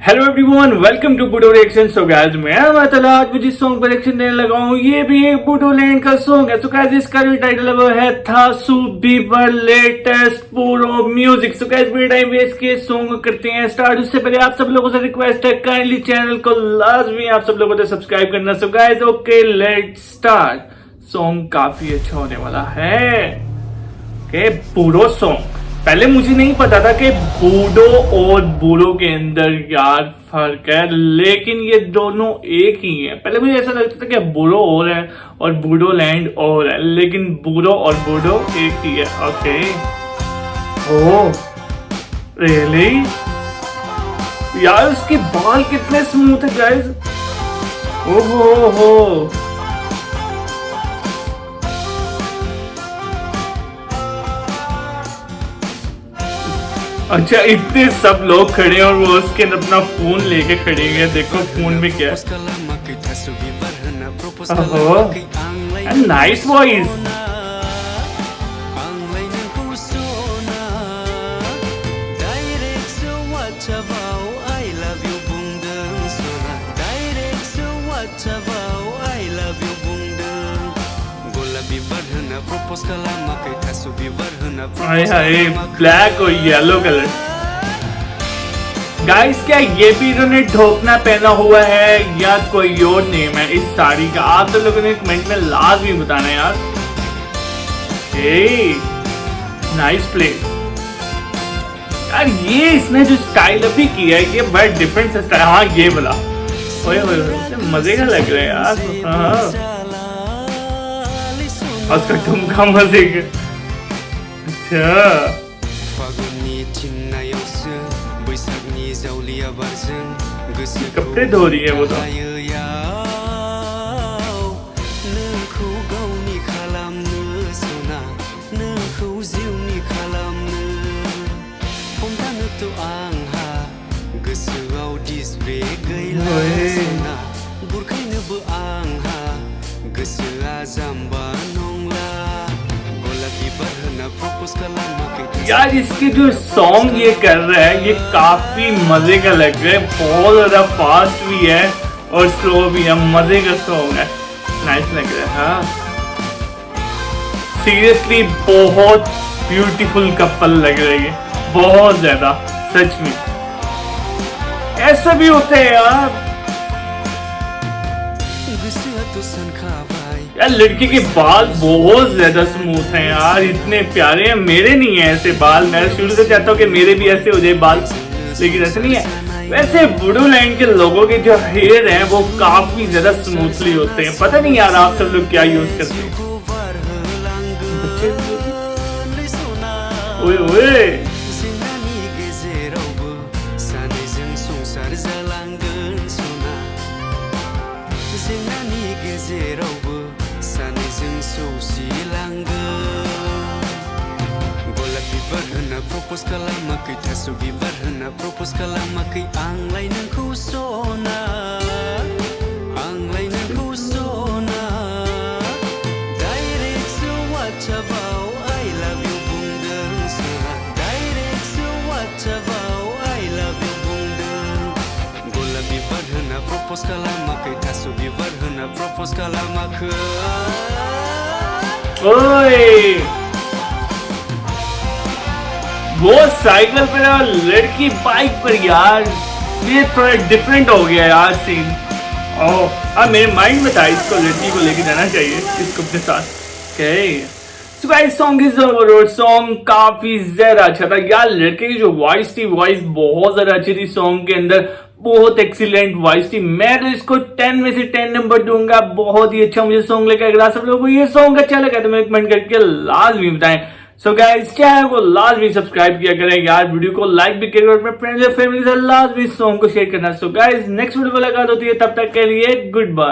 Hello everyone, welcome to Budo रिएक्शन। So guys, मैं मतलब आज जिस सॉन्ग पर रिएक्शन देने लगा हूँ ये भी एक बूडोलैंड का सॉन्ग है। सो गाइस, इसका जो टाइटल है वो है थासु बीबर लेटेस्ट पूरो म्यूजिक। सो गाइस, बिना टाइम वेस्ट किए सॉन्ग करते हैं स्टार्ट। उससे पहले आप सब लोगों से रिक्वेस्ट है, काइंडली चैनल को लाजमी आप सब लोगों से सब्सक्राइब करना। So guys, okay let's start. Song काफी अच्छा होने वाला है। ओके, पूरो सॉन्ग। पहले मुझे नहीं पता था कि बूडो और बूडो के अंदर यार फर्क है, लेकिन ये दोनों एक ही है। पहले मुझे ऐसा लगता था कि बूडो और है और बूडो लैंड और है, लेकिन बूडो और बूडो एक ही है। ओके, ओह रियली यार, उसके बाल कितने स्मूथ है गाइस। ओहो हो, अच्छा इतने सब लोग खड़े हैं और वो उसके अपना फोन लेके खड़े हैं। देखो फोन में क्या है। Nice voice. ब्लैक और येलो कलर। गाइस, क्या ये भी इन्होंने ढोकना पहना हुआ है या कोई और नेम है इस साड़ी का? आप सब लोगों ने कमेंट में लाजमी बताना यार। नाइस प्लेस यार। ये इसने जो स्टाइल अभी किया है ये बड़ा डिफरेंट स्टाइल। हाँ ये वाला मजे का लग रहा है यार। हाँ, उसका ठुमका मजे का। अच्छा, कपड़े धो रही है वो तो। यार इसके जो सॉन्ग ये कर रहा है ये काफी मजे का लग रहा है। बहुत ज्यादा फास्ट भी है और स्लो भी है। मजे का सॉन्ग है, नाइस लग रहा है। हाँ सीरियसली बहुत ब्यूटीफुल कपल लग रही है, बहुत ज्यादा। सच में ऐसा भी होता है यार। यार लड़की के बाल बहुत ज्यादा स्मूथ हैं यार, इतने प्यारे हैं। मेरे नहीं है ऐसे बाल। मैं शुरू से चाहता हूँ कि मेरे भी ऐसे हो जाए बाल, लेकिन ऐसे नहीं है। वैसे बूडोलैंड के लोगों के जो हेयर हैं वो काफी ज्यादा स्मूथली होते हैं। पता नहीं यार आप सब लोग क्या यूज करते हैं। ओए ओए, propose kalamakai tasu bibar hana propose kalamakai anglai nangku sona direct so what about I love you bungdeng sona direct so what about I love you bungdeng gola bibar hana propose kalamakai tasu bibar hana propose kalamakai ओए वो cycle पर और लड़की bike पर यार, ये थोड़ा different हो गया यार सीन। ओह, अब मेरे माइंड में था इसको लड़की को लेके जाना चाहिए इसको अपने साथ। So guys, song is over. Song काफी ज्यादा अच्छा था यार। लड़के की जो वॉइस थी, वॉइस बहुत ज्यादा अच्छी थी। सॉन्ग के अंदर बहुत एक्सीलेंट वॉइस थी। मैं तो इसको 10 में से 10 नंबर दूंगा। बहुत ही अच्छा मुझे सॉन्ग लगा। अगर आप सब लोगों को ये सॉन्ग अच्छा लगा तो मेरे कमेंट करके लाजमी बताएं। सो गाइस, चैनल को लाजमी सब्सक्राइब किया करें यार। वीडियो को लाइक भी करें और अपने फ्रेंड्स और फैमिली से लाजमी सॉन्ग को शेयर करना। सो गाइस, नेक्स्ट वीडियो में मुलाकात होती है, तब तक के लिए गुड बाय।